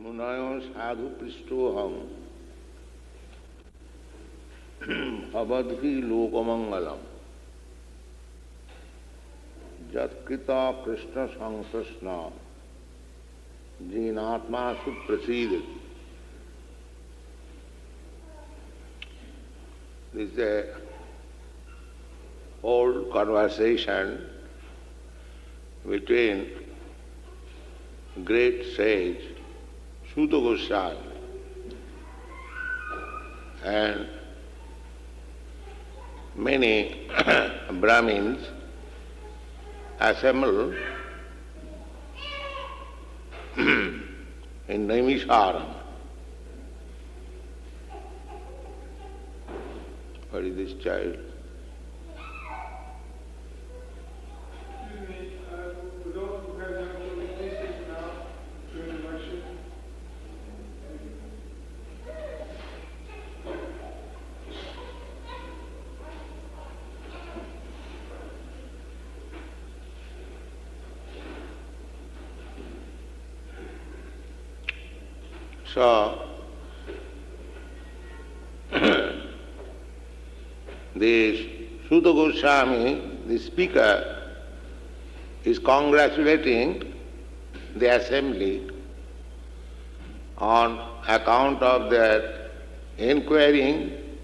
मुनयो Sadhu पृष्ठोहम भवद्भि लोकमंगलम यत्कृता Krishna संकृष्ण जीनात्मा सुप्रसीदति. This is a old conversation between great sage Suta Goswami and many Brahmins assembled in Naimisharam. What is this child? Excuse me, for those who have young children, please take them out during the lecture. So, this Suta Goswami, the speaker, is congratulating the assembly on account of their inquiring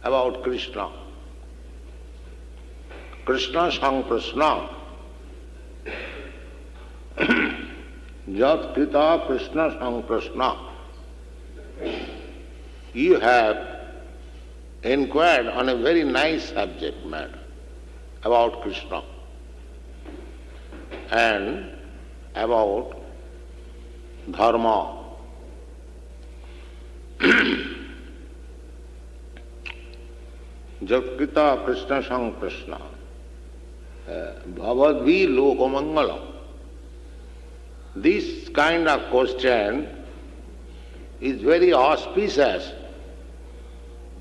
about Krishna. Krishna samprasīdati. Yat krita Krishna samprasīdati. You have inquired on a very nice subject matter about Krishna and about Dharma. Jatkita Krishna Samprasna Bhavadvi Lokamangalam. This kind of question is very auspicious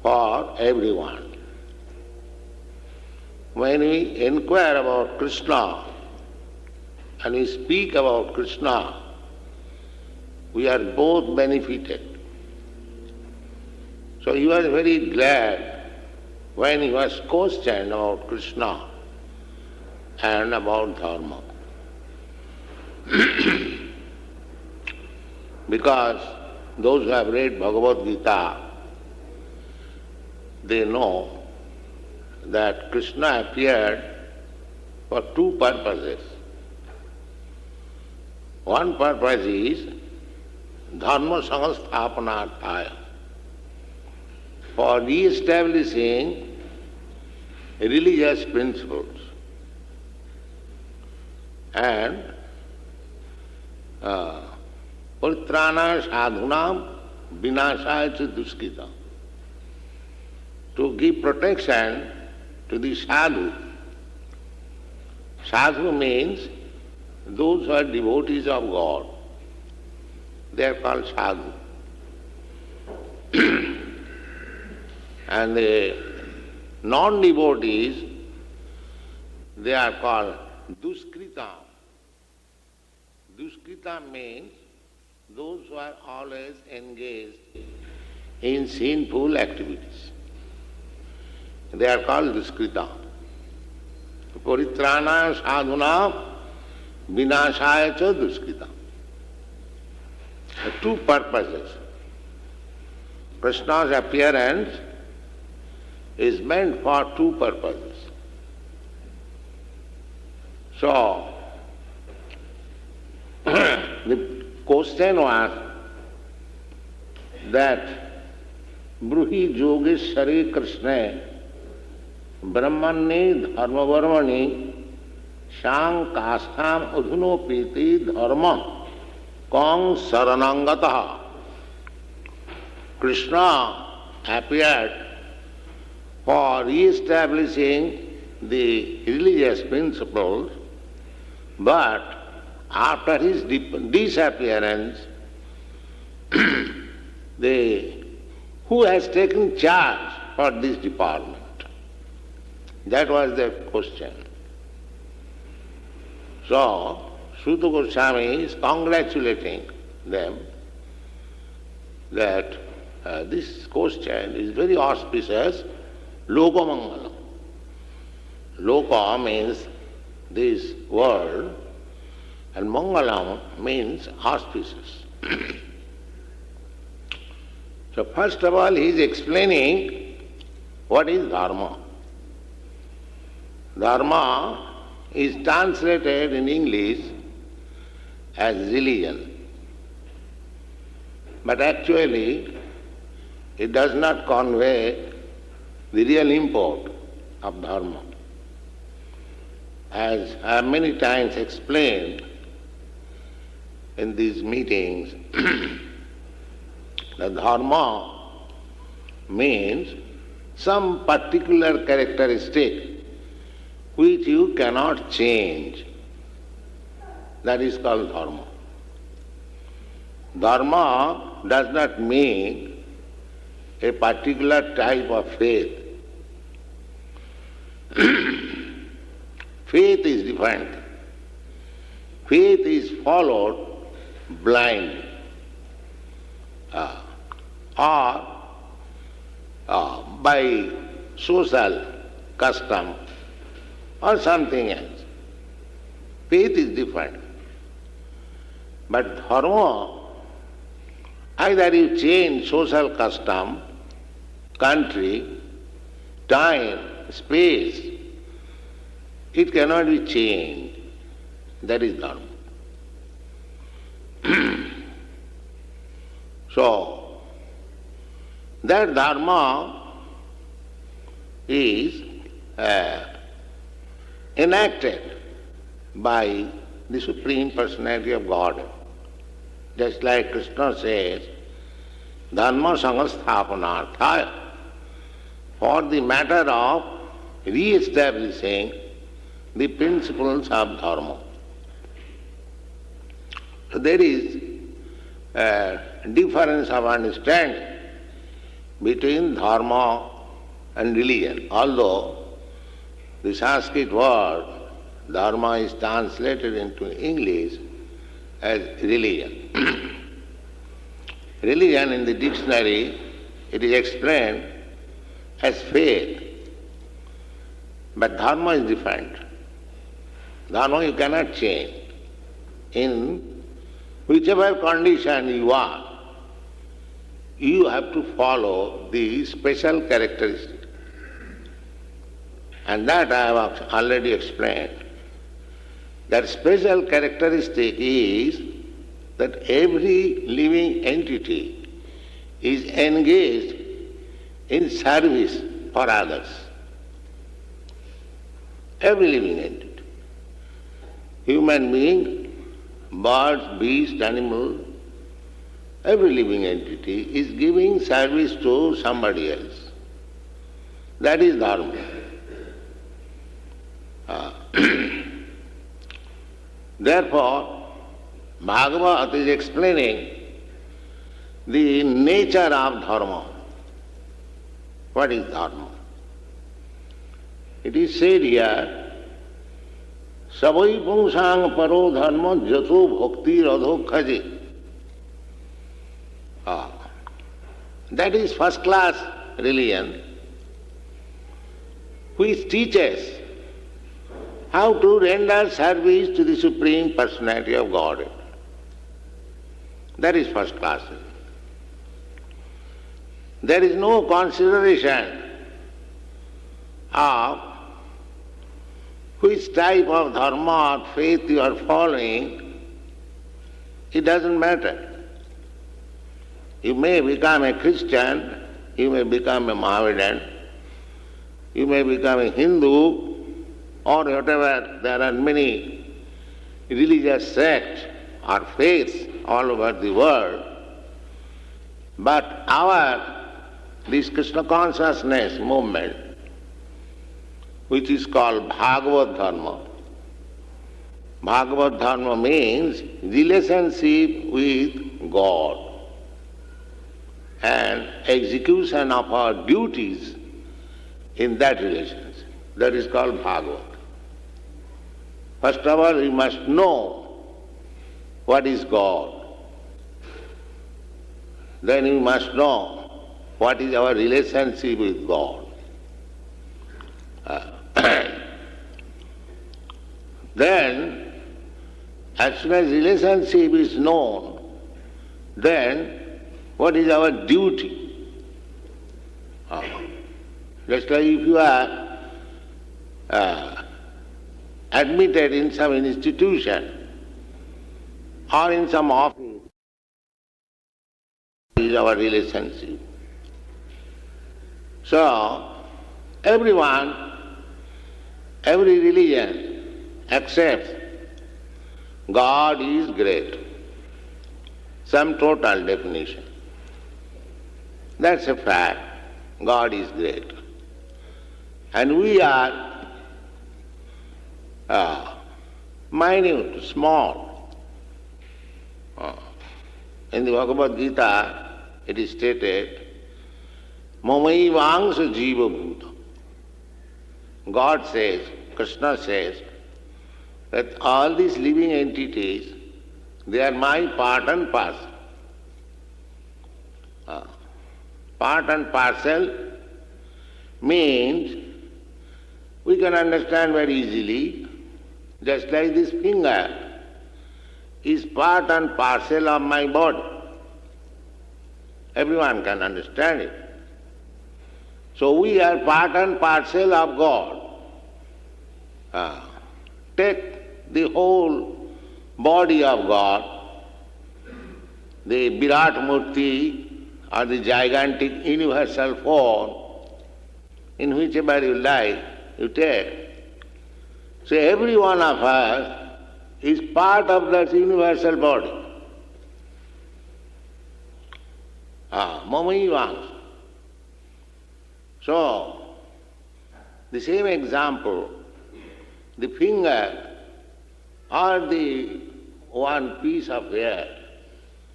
for everyone. When we inquire about Krishna and we speak about Krishna, we are both benefited. So he was very glad when he was questioned about Krishna and about Dharma. Because those who have read Bhagavad Gita, they know that Krishna appeared for two purposes. One purpose is dharmo sanghasthapanarthaya, for re-establishing religious principles and paritrāṇa sadhunam vināṣāya ca duṣkritam, to give protection to the sadhu. Sadhu means those who are devotees of God. They are called sadhu. And the non-devotees, they are called duṣkritam. Duṣkritam means those who are always engaged in sinful activities. They are called duṣkritam. Paritrāṇa sadhunam vināṣāya ca duṣkritam. Two purposes. Krishna's appearance is meant for two purposes. So, the question was that Bruhi Yogeshware Krishna Brahmane Dharma Varmani Shang Kastham Udhunopeti Dharma Kong Saranangataha. Krishna appeared for re-establishing the religious principles, but after his disappearance, who has taken charge for this department? That was the question. So, Suta Goswami is congratulating them that this question is very auspicious, lokamangalam. Loka means this world, and mangalam means auspicious. So first of all, he is explaining what is dharma. Dharma is translated in English as religion. But actually, it does not convey the real import of dharma. As I have many times explained in these meetings, the dharma means some particular characteristic which you cannot change. That is called dharma. Dharma does not mean a particular type of faith. Faith is different. Faith is followed blindly, or by social custom or something else. Faith is different. But dharma, either you change social custom, country, time, space, it cannot be changed. That is dharma. So, that dharma is enacted by the Supreme Personality of God. Just like Krishna says, dharma sanghasthapanarthaya, for the matter of re-establishing the principles of dharma. So there is a difference of understanding between dharma and religion. Although the Sanskrit word dharma is translated into English as religion. Religion in the dictionary, it is explained as faith. But dharma is different. Dharma you cannot change. In whichever condition you are, you have to follow the special characteristic. And that I have already explained. That special characteristic is that every living entity is engaged in service for others. Every living entity. Human being, birds, beasts, animal, every living entity is giving service to somebody else. That is dharma. Therefore, Bhagavad is explaining the nature of dharma. What is dharma? It is said here, savai puṁsāṁ paro dharmo yato bhaktir adhokṣaje. That is first class religion which teaches how to render service to the Supreme Personality of Godhead. That is first class. There is no consideration of which type of dharma or faith you are following. It doesn't matter. You may become a Christian, you may become a Mohammedan, you may become a Hindu, or whatever. There are many religious sects or faiths all over the world. But this Krishna consciousness movement, which is called Bhagavad Dharma. Bhagavad Dharma means relationship with God and execution of our duties in that relationship. That is called Bhagavad. First of all, we must know what is God. then we must know what is our relationship with God. Then, as soon as relationship is known, then what is our duty? Just like if you are admitted in some institution or in some office, is our relationship. So, everyone, every religion accepts God is great. Some total definition. That's a fact. God is great. And we are minute, small. In the Bhagavad Gita, it is stated, Mamaivangsha jiva bhuta. God says, Krishna says, that all these living entities, they are my part and parcel. Part and parcel means we can understand very easily, just like this finger is part and parcel of my body. Everyone can understand it. So we are part and parcel of God. Take the whole body of God, the Virat Murti or the gigantic universal form, in whichever you like, you take. So every one of us is part of that universal body. Mamaivangsha. So, the same example, the finger or the one piece of hair,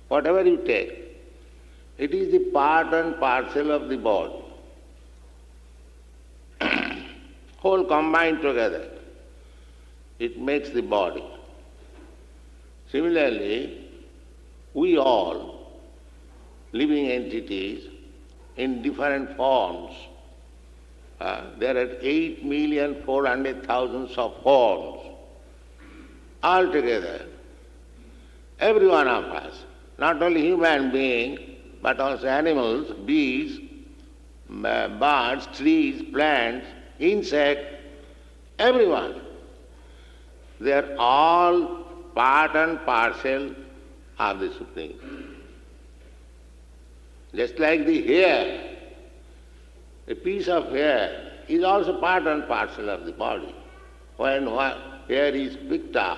whatever you take, it is the part and parcel of the body. Whole combined together, it makes the body. Similarly, we all, living entities in different forms, there are 8,400,000 of forms. Altogether, every one of us, not only human beings, but also animals, bees, birds, trees, plants, insects, everyone, they are all part and parcel of the Supreme. Just like the hair, a piece of hair is also part and parcel of the body. When hair is picked up,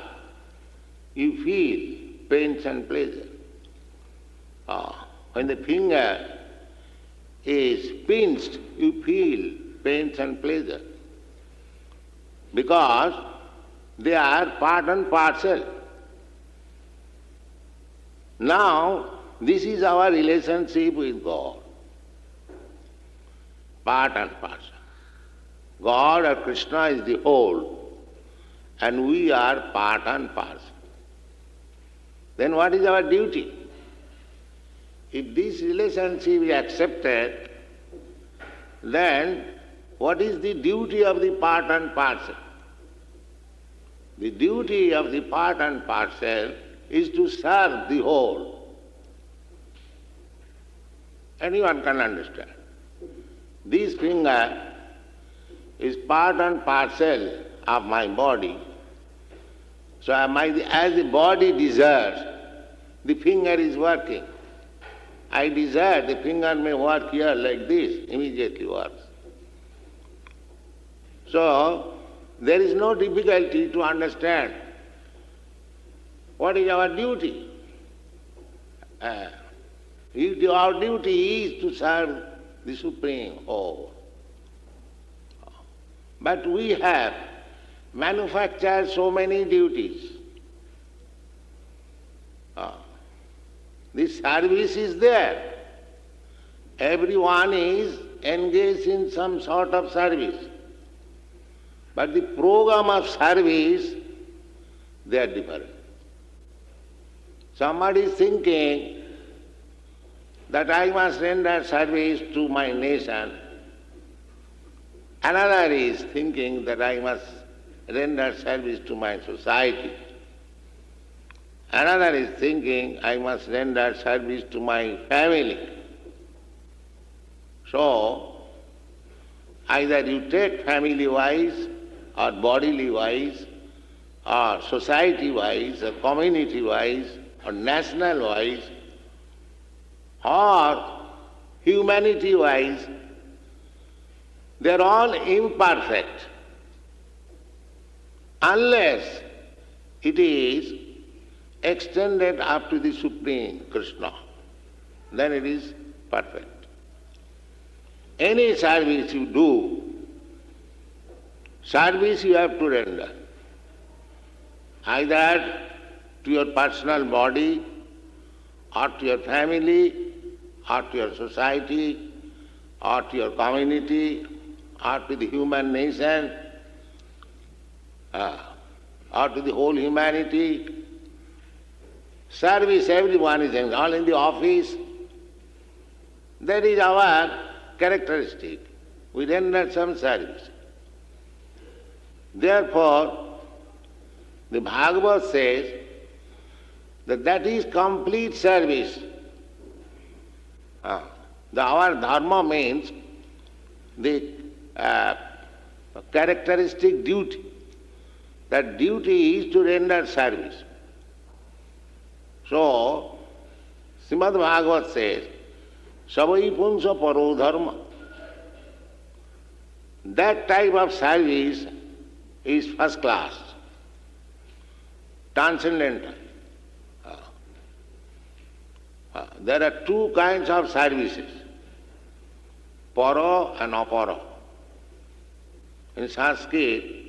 you feel pains and pleasure. When the finger is pinched, you feel pains and pleasure. Because they are part and parcel. Now, this is our relationship with God. Part and parcel. God or Krishna is the whole, and we are part and parcel. Then what is our duty? If this relationship is accepted, then what is the duty of the part and parcel? The duty of the part and parcel is to serve the whole. Anyone can understand. This finger is part and parcel of my body. So as the body desires, the finger is working. I desire the finger may work here like this, immediately works. So there is no difficulty to understand what is our duty. Our duty is to serve the Supreme Whole. But we have manufactured so many duties. This service is there. Everyone is engaged in some sort of service. But the program of service, they are different. Somebody is thinking that I must render service to my nation. Another is thinking that I must render service to my society. Another is thinking I must render service to my family. So, either you take family-wise or bodily-wise or society-wise or community-wise or national-wise or humanity-wise, they are all imperfect unless it is extended up to the Supreme Krishna. Then it is perfect. Any service you do, service you have to render, either to your personal body or to your family or to your society or to your community or to the human nation or to the whole humanity. Service everyone is doing, all in the office. That is our characteristic. We render some service. Therefore, the Bhagavad says that that is complete service. Our dharma means the characteristic duty. That duty is to render service. So, Srimad Bhagavad says, Savai puṁsāṁ paro dharma. That type of service is first class, transcendental. There are two kinds of services, paro and aparo. In Sanskrit,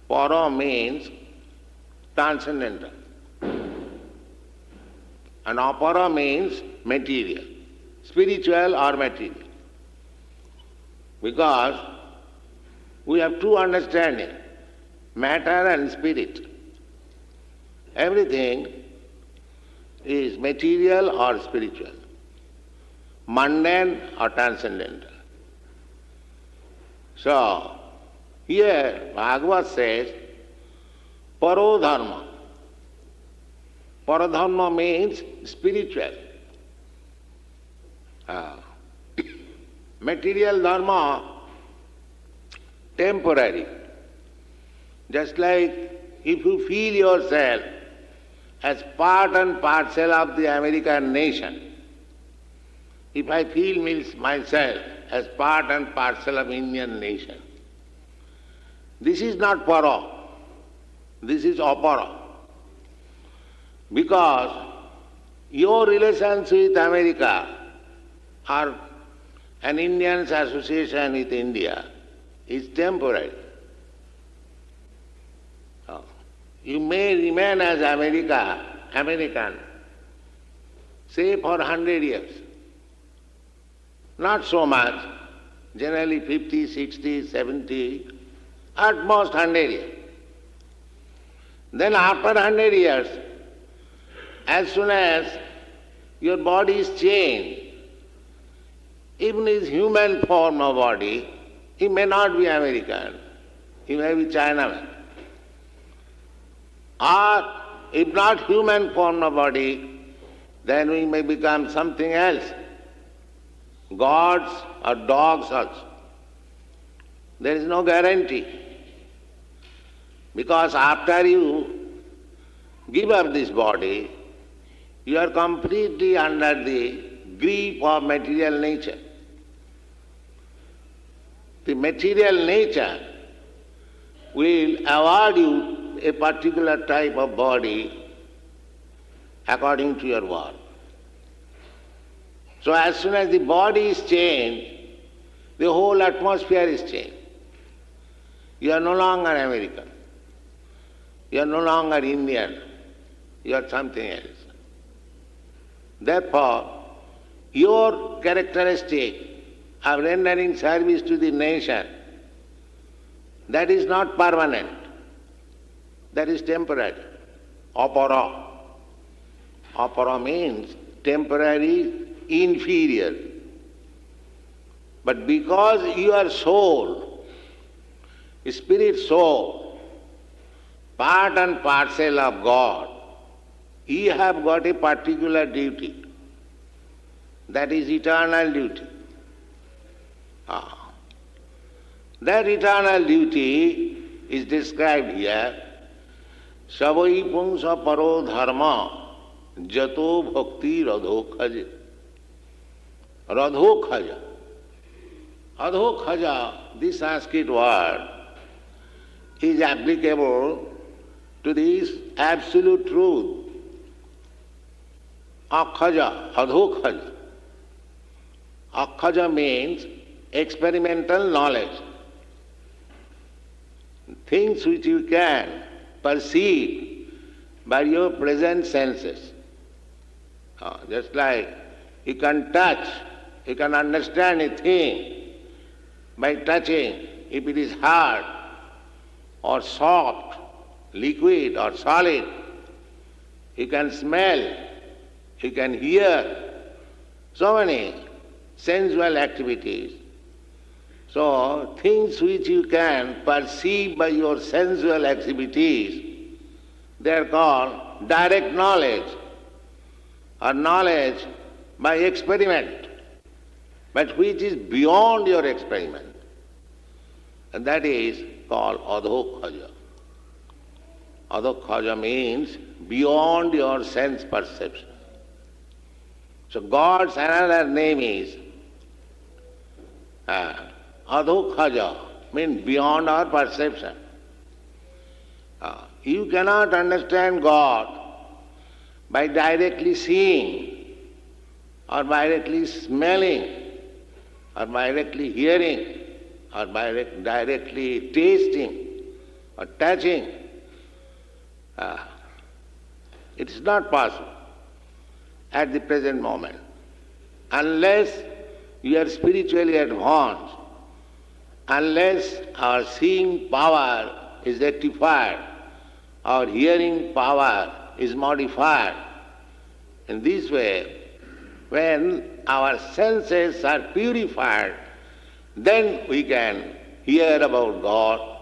paro means transcendental and apara means material, spiritual or material. Because we have two understanding, matter and spirit. Everything is material or spiritual, mundane or transcendental. So, here Bhagavad says, paro dharma. Paro dharma means spiritual. Material dharma, temporary. Just like if you feel yourself as part and parcel of the American nation, if I feel myself as part and parcel of Indian nation, this is not paro, this is apara. Because your relations with America or an Indian's association with India is temporary. You may remain as American, say for 100 years. Not so much, generally 50, 60, 70, at most 100 years. Then after 100 years, as soon as your body is changed, even his human form of body, he may not be American, he may be Chinaman. Or if not human form of body, then we may become something else, gods or dogs also. There is no guarantee. Because after you give up this body, you are completely under the grip of material nature. The material nature will award you a particular type of body according to your work. So as soon as the body is changed, the whole atmosphere is changed. You are no longer American. You are no longer Indian. You are something else. Therefore, your characteristic of rendering service to the nation, that is not permanent. That is temporary. Apara. Apara means temporary inferior. But because your soul, spirit soul, part and parcel of God, you have got a particular duty. That is eternal duty. That eternal duty is described here. Savai puṁsāṁ paro dharma yato bhaktir adhokṣaje. Adhokṣaje. Adhokṣaje, this Sanskrit word, is applicable to this absolute truth. Akṣaje, adhokṣaje. Akṣaje means experimental knowledge. Things which you can perceive by your present senses. Just like you can touch, you can understand a thing by touching, if it is hard or soft, liquid or solid. You can smell, you can hear, so many sensual activities. So, things which you can perceive by your sensual activities, they are called direct knowledge or knowledge by experiment, but which is beyond your experiment. And that is called adhokṣaje. Adhokṣaje means beyond your sense perception. So God's another name is adhokṣaje, means beyond our perception. You cannot understand God by directly seeing or directly smelling or directly hearing or directly tasting or touching. It is not possible at the present moment unless you are spiritually advanced, unless our seeing power is rectified, our hearing power is modified. In this way, when our senses are purified, then we can hear about God,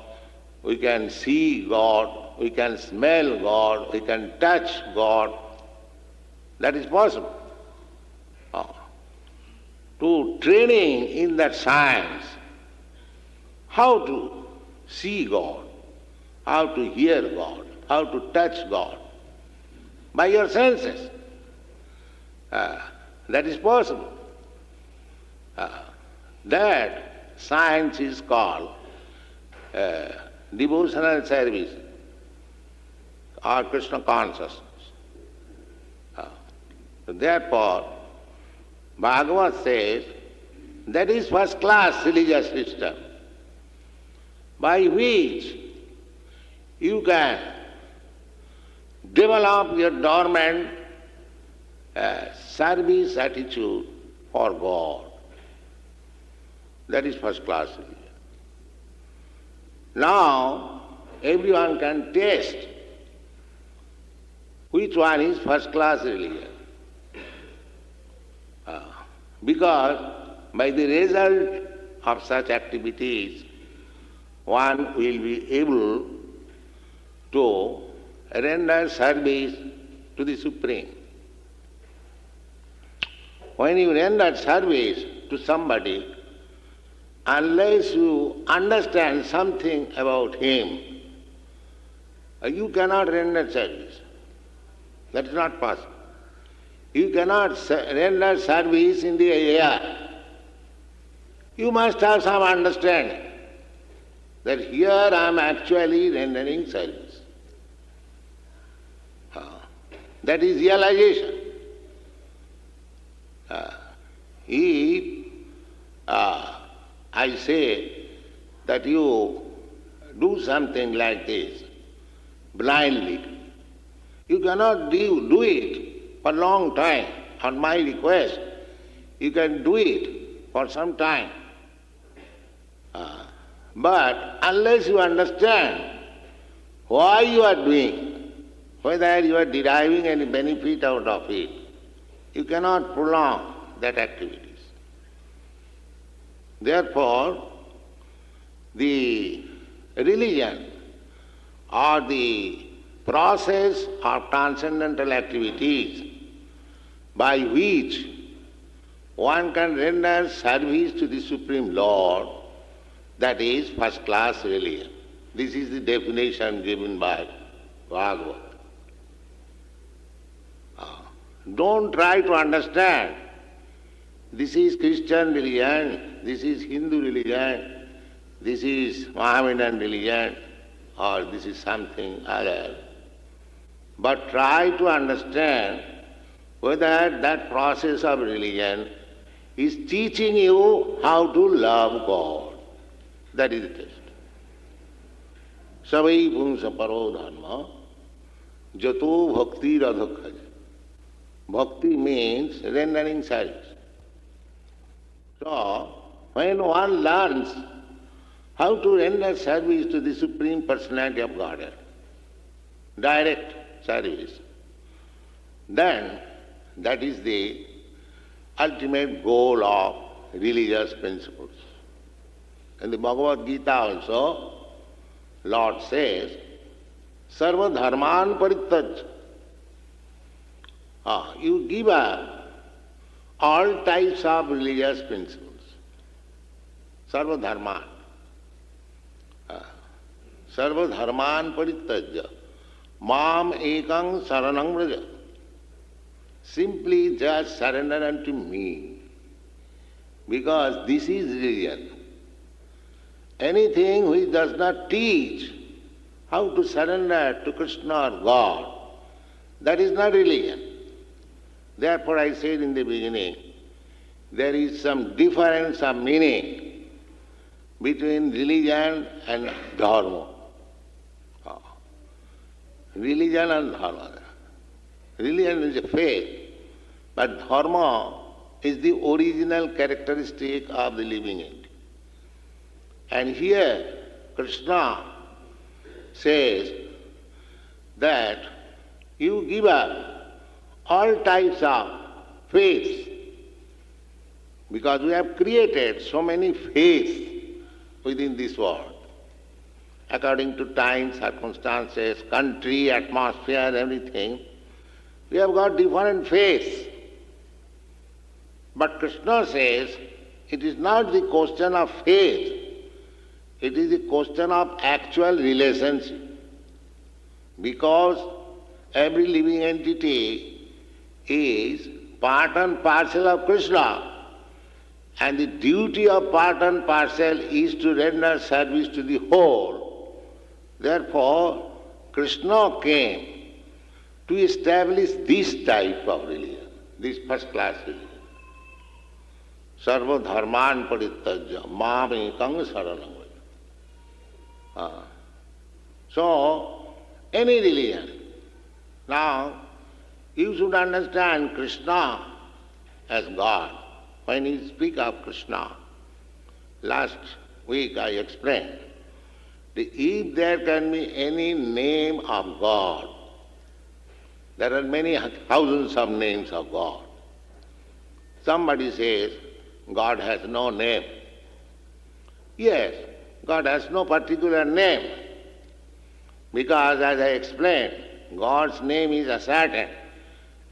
we can see God, we can smell God, we can touch God. That is possible. To training in that science, how to see God, how to hear God, how to touch God, by your senses. That is possible. That science is called devotional service or Krishna consciousness. Therefore, Bhagavad says that is first class religious system by which you can develop your dormant service attitude for God. That is first class religion. Now, everyone can taste which one is first class religion. Because by the result of such activities, one will be able to render service to the Supreme. When you render service to somebody, unless you understand something about him, you cannot render service. That is not possible. You cannot render service in the air. You must have some understanding that here I am actually rendering service. That is realization. If I say that you do something like this blindly, you cannot do it for a long time. On my request, you can do it for some time. But unless you understand why you are doing, whether you are deriving any benefit out of it, you cannot prolong that activities. Therefore, the religion or the process of transcendental activities by which one can render service to the Supreme Lord, that is first-class religion. This is the definition given by Bhagavad. Don't try to understand, this is Christian religion, this is Hindu religion, this is Mohammedan religion, or this is something other. But try to understand whether that process of religion is teaching you how to love God. That is the test. Savai puṁsāṁ paro dharma, yato bhaktir adhokṣaje. Bhakti means rendering service. So, when one learns how to render service to the Supreme Personality of Godhead, direct service, then that is the ultimate goal of religious principles. In the Bhagavad Gita also, Lord says, sarva dharman parittajya. You give up all types of religious principles. Sarva dharman. Sarva dharman parittajya. Mam ekang saranang vraja. Simply just surrender unto me. Because this is religion. Anything which does not teach how to surrender to Krishna or God, that is not religion. Therefore I said in the beginning, there is some difference of meaning between religion and dharma. Religion and dharma. Religion is a faith, but dharma is the original characteristic of the living entity. And here Krishna says that you give up all types of faiths, because we have created so many faiths within this world. According to time, circumstances, country, atmosphere, everything, we have got different faiths. But Krishna says it is not the question of faith, it is the question of actual relationship. Because every living entity is part and parcel of Krishna, and the duty of part and parcel is to render service to the whole. Therefore, Krishna came to establish this type of religion, this first-class religion. Sarva dharman parittajya mam ekang saranam vraja. So, any religion. Now, you should understand Krishna as God. When you speak of Krishna, last week I explained that if there can be any name of God, there are many thousands of names of God. Somebody says, God has no name. Yes, God has no particular name, because as I explained, God's name is ascertained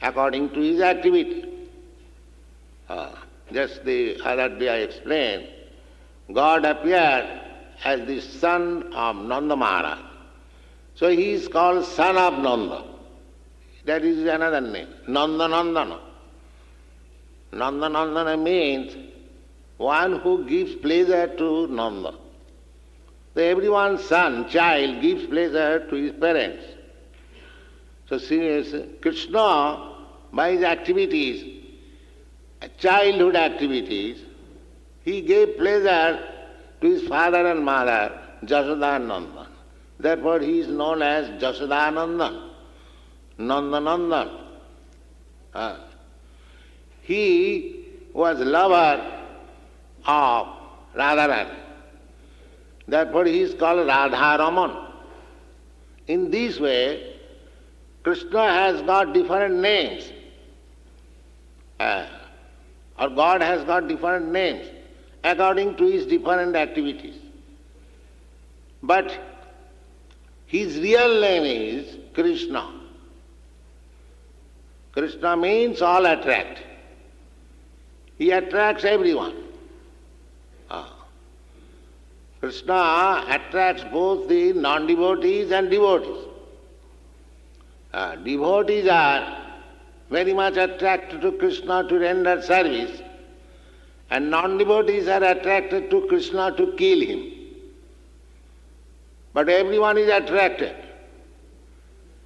according to His activity. Just the other day I explained, God appeared as the son of Nanda Maharaj. So he is called son of Nanda. That is another name, Nanda Nandana. Nanda Nandana means one who gives pleasure to Nanda. So everyone's son, child, gives pleasure to his parents. So Krishna, by his activities, childhood activities, he gave pleasure to his father and mother, Jasodanandan. Therefore he is known as Jasodanandan, Nandanandan. He was lover of Radharani. Therefore he is called Radharaman. In this way, Krishna has got different names. or God has got different names according to his different activities. But his real name is Krishna. Krishna means all attract. He attracts everyone. Krishna attracts both the non-devotees and devotees. Devotees are very much attracted to Krishna to render service, and non-devotees are attracted to Krishna to kill him. But everyone is attracted.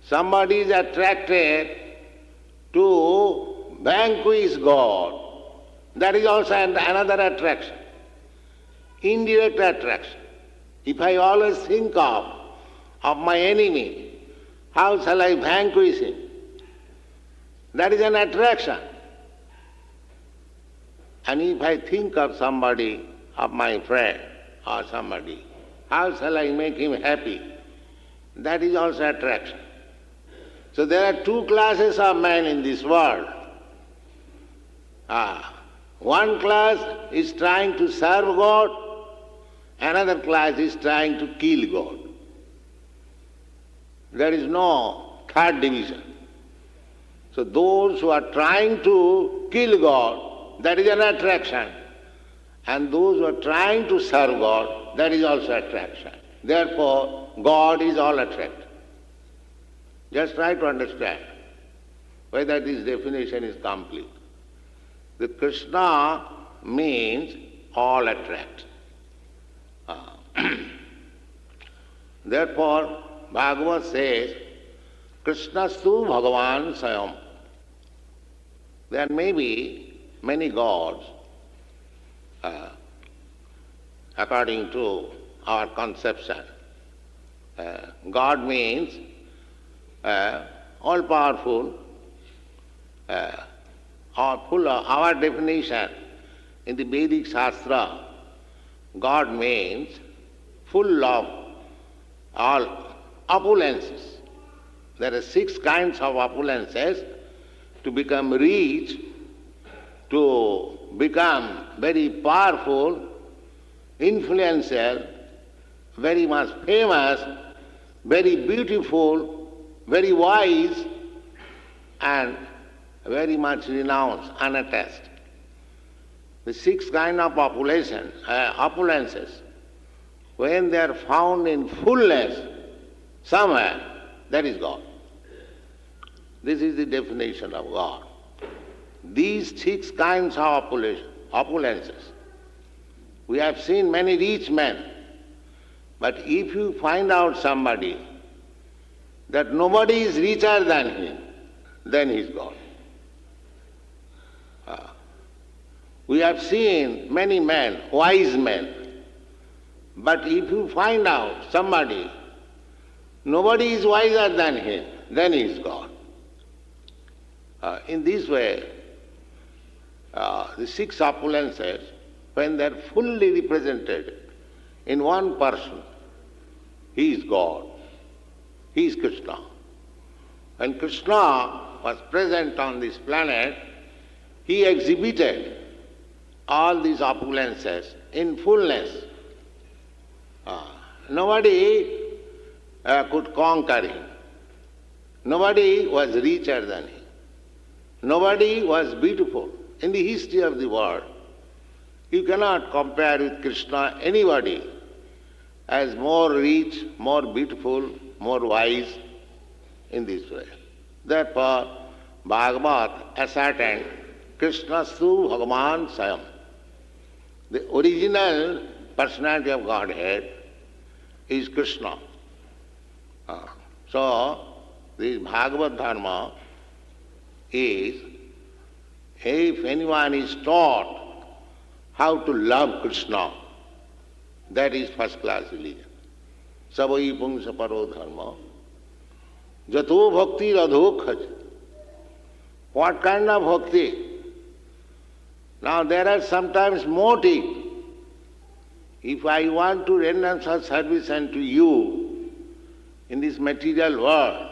Somebody is attracted to vanquish God. That is also another attraction. Indirect attraction. If I always think of my enemy, how shall I vanquish him? That is an attraction. And if I think of somebody, of my friend or somebody, how shall I make him happy? That is also attraction. So there are two classes of men in this world. One class is trying to serve God, another class is trying to kill God. There is no third division. So those who are trying to kill God, that is an attraction. And those who are trying to serve God, that is also attraction. Therefore, God is all attracted. Just try to understand whether this definition is complete. The Krishna means all attract. Therefore, Bhagavad says, Krishnastu Bhagavan Sayam. There may be many gods according to our conception. God means all-powerful, our definition in the Vedic Shastra, God means full of all opulences. There are 6 kinds of opulences: to become rich, to become very powerful, influential, very much famous, very beautiful, very wise, and very much renounced, unattached. The 6 kinds of opulences, when they are found in fullness somewhere, that is God. This is the definition of God. These 6 kinds of opulences. We have seen many rich men, but if you find out somebody that nobody is richer than him, then he is God. We have seen many men, wise men, but if you find out somebody, nobody is wiser than him, then he is God. In this way, the 6 opulences, when they are fully represented in one person, he is God. He is Krishna. When Krishna was present on this planet, he exhibited all these opulences in fullness. Nobody could conquer him. Nobody was richer than him. Nobody was beautiful. In the history of the world, you cannot compare with Krishna anybody as more rich, more beautiful, more wise in this way. Therefore, Bhagavad ascertained Krishnastu Bhagavan Sayam. The original personality of Godhead is Krishna. So, this Bhagavad Dharma is, if anyone is taught how to love Krishna, that is first class religion. Savai puṁsāṁ paro dharmo. Yato bhaktir adhokṣaje. What kind of bhakti? Now there are sometimes motive. If I want to render such service unto you in this material world,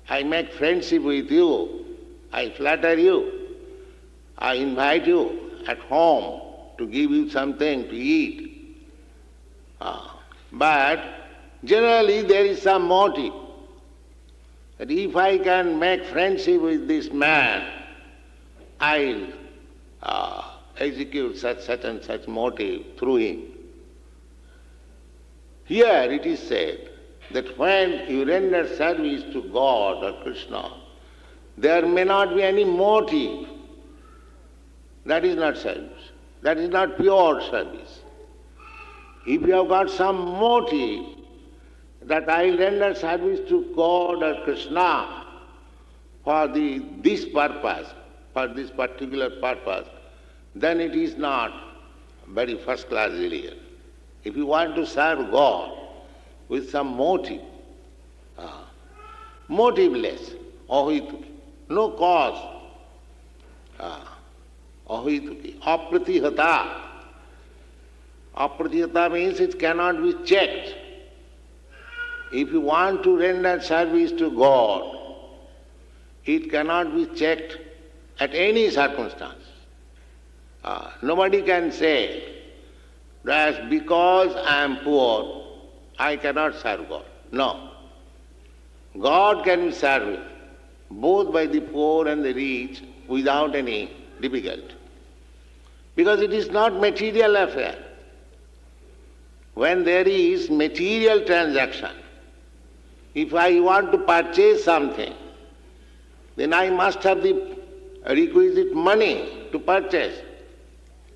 I make friendship with you, I flatter you, I invite you at home to give you something to eat. But generally there is some motive. That if I can make friendship with this man, I'll execute such and such motive through him. Here it is said that when you render service to God or Krishna, there may not be any motive. That is not service. That is not pure service. If you have got some motive that I will render service to God or Krishna for this purpose, for this particular purpose, then it is not very first-class religion. If you want to serve God with some motive, motiveless, ahaituky, no cause, ahaituky, apratihatā. Apratihatā means it cannot be checked. If you want to render service to God, it cannot be checked at any circumstance. Nobody can say that because I am poor, I cannot serve God. No. God can be served both by the poor and the rich without any difficulty. Because it is not material affair. When there is material transaction, if I want to purchase something, then I must have the requisite money to purchase.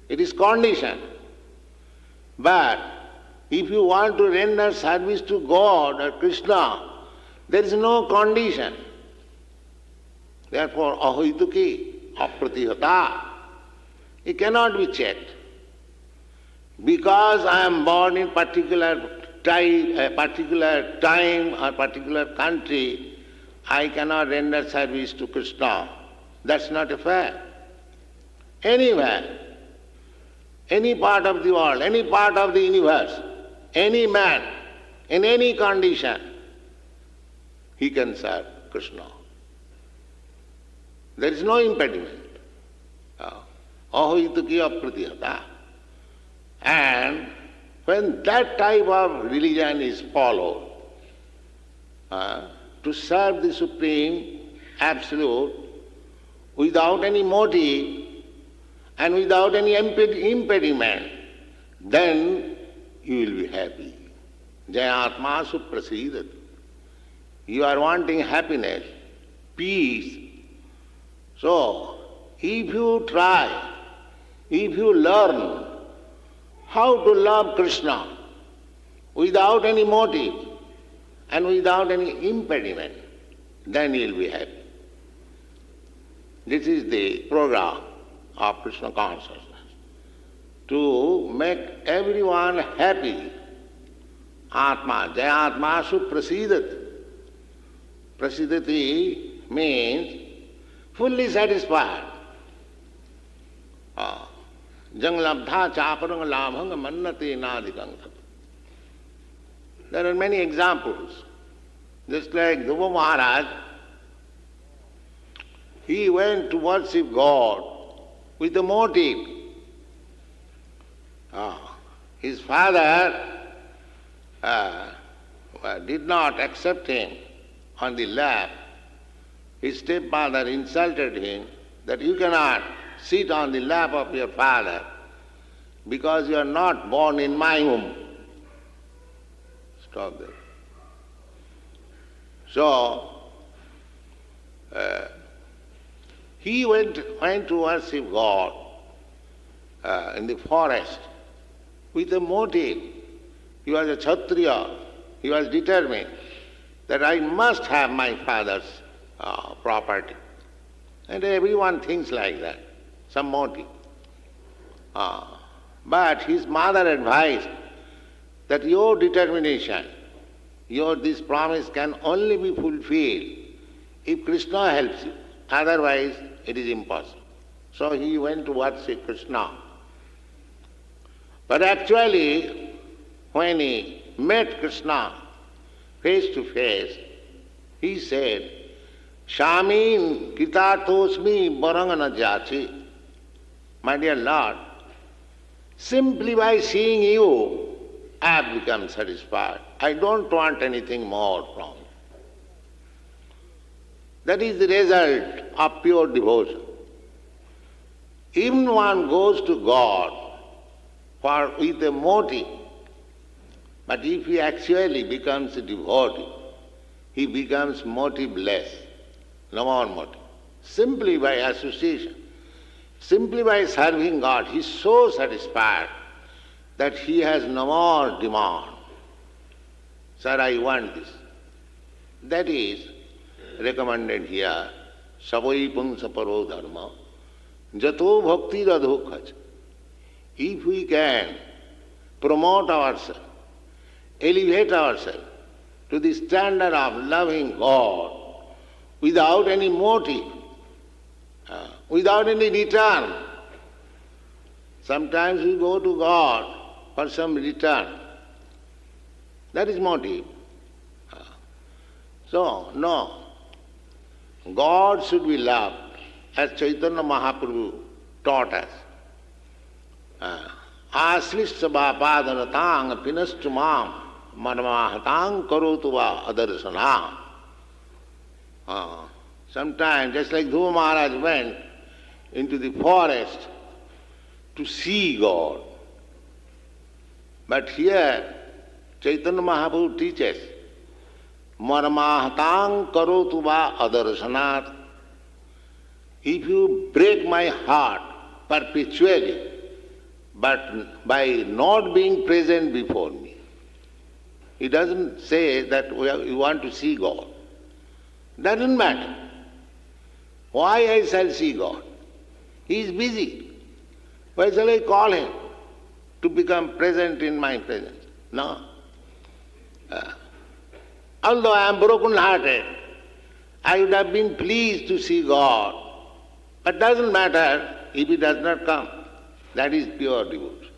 It is condition. But if you want to render service to God or Krishna, there is no condition. Therefore, ahaituky, apratihatā, it cannot be checked. Because I am born in particular time or particular country, I cannot render service to Krishna. That's not fair. Anywhere, any part of the world, any part of the universe, any man, in any condition, he can serve Krishna. There is no impediment. Ahaituky apratihatā. And when that type of religion is followed, to serve the Supreme Absolute without any motive and without any impediment, then you will be happy. Yayātmā samprasīdati. You are wanting happiness, peace. So, if you try, if you learn how to love Krishna without any motive and without any impediment, then you will be happy. This is the program of Krishna consciousness, to make everyone happy. Atma, yayātmā samprasīdati. Prasidati means fully satisfied. Jang labdha chaparang labhang mannate nadikang. There are many examples. Just like Dhruva Maharaj, he went to worship God with a motive. His father did not accept him on the lap. His stepmother insulted him that you cannot sit on the lap of your father because you are not born in my womb. Stop there. So, he went to worship God in the forest with a motive. He was a Kshatriya. He was determined that I must have my father's property. And everyone thinks like that, some motive. But his mother advised that your determination, this promise can only be fulfilled if Krishna helps you. Otherwise, it is impossible. So he went to worship Krishna. But actually, when he met Krishna face to face, he said, Shamin kitatosmi barangana jachi. my dear Lord, simply by seeing you, I have become satisfied. I don't want anything more from you. That is the result of pure devotion. Even one goes to God with a motive, but if he actually becomes a devotee, he becomes motiveless, no more motive. Simply by association, simply by serving God, he is so satisfied that he has no more demand. Sir, I want this. That is recommended here, savai puṁsāṁ paro dharmo, yato bhaktir adhokṣaje. If we can promote ourselves, elevate ourselves to the standard of loving God without any motive, without any return. Sometimes we go to God for some return. That is motive. So, no. God should be loved as Chaitanya Mahaprabhu taught us. Aslishtvapadanatang pinastumam manamahatang karotuva adarsanam. Sometimes, just like Dhruva Maharaj went into the forest to see God. But here, Chaitanya Mahaprabhu teaches, manamahatang karotuva adarsanat. If you break my heart perpetually, but by not being present before me, he doesn't say that you want to see God. Doesn't matter. Why I shall see God? He is busy. Why shall I call him to become present in my presence? No. Although I am broken-hearted, I would have been pleased to see God. But doesn't matter if he does not come. That is pure devotion.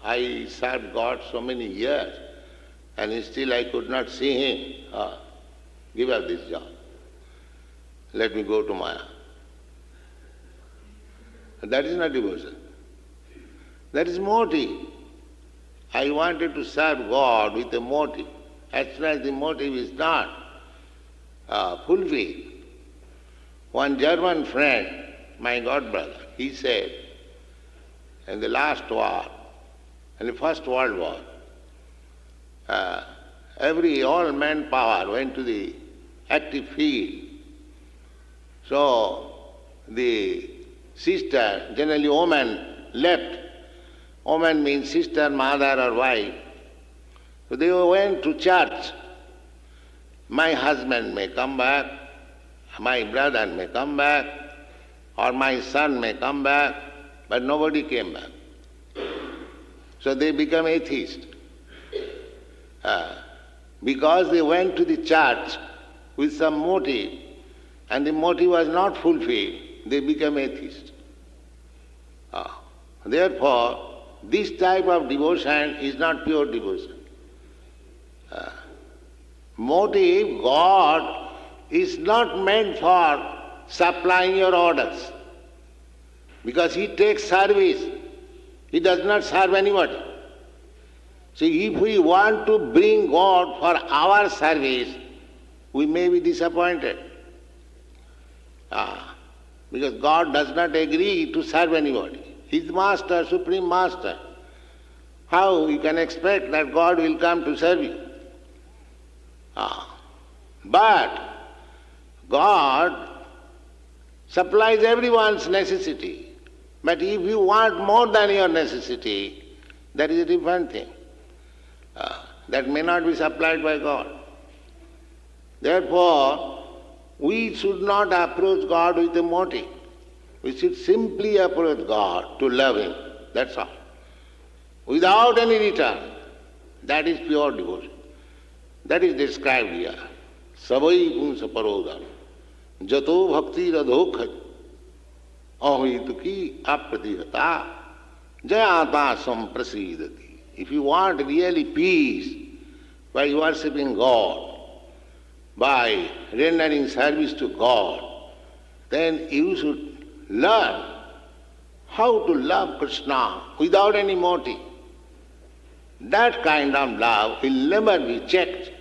I served God so many years, and still I could not see him. Give up this job. Let me go to Maya. That is not devotion. That is motive. I wanted to serve God with a motive. As soon as the motive is not fulfilled, one German friend, my godbrother, he said, in the last war, in the First World War, all manpower went to the active field. So the sister, generally woman, left. Woman means sister, mother or wife. So they went to church. My husband may come back, my brother may come back, or my son may come back, but nobody came back. So they become atheists. Because they went to the church with some motive, and the motive was not fulfilled, they become atheists. Therefore, this type of devotion is not pure devotion. Motive, God, is not meant for supplying your orders. Because he takes service. He does not serve anybody. So if we want to bring God for our service, we may be disappointed. Because God does not agree to serve anybody. He is Master, Supreme Master. How you can expect that God will come to serve you? But God supplies everyone's necessity. But if you want more than your necessity, that is a different thing. That may not be supplied by God. Therefore, we should not approach God with a motive. We should simply approach God to love him. That's all. Without any return. That is pure devotion. That is described here. Savai puṁsāṁ paro dharmo, yato bhaktir adhokṣaje, ahaituky apratihatā, yayātmā samprasīdati. If you want really peace by worshipping God, by rendering service to God, then you should learn how to love Krishna without any motive. That kind of love will never be checked,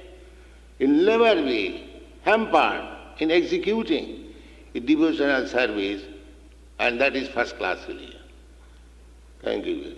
will never be hampered in executing a devotional service, and that is first class religion. Thank you.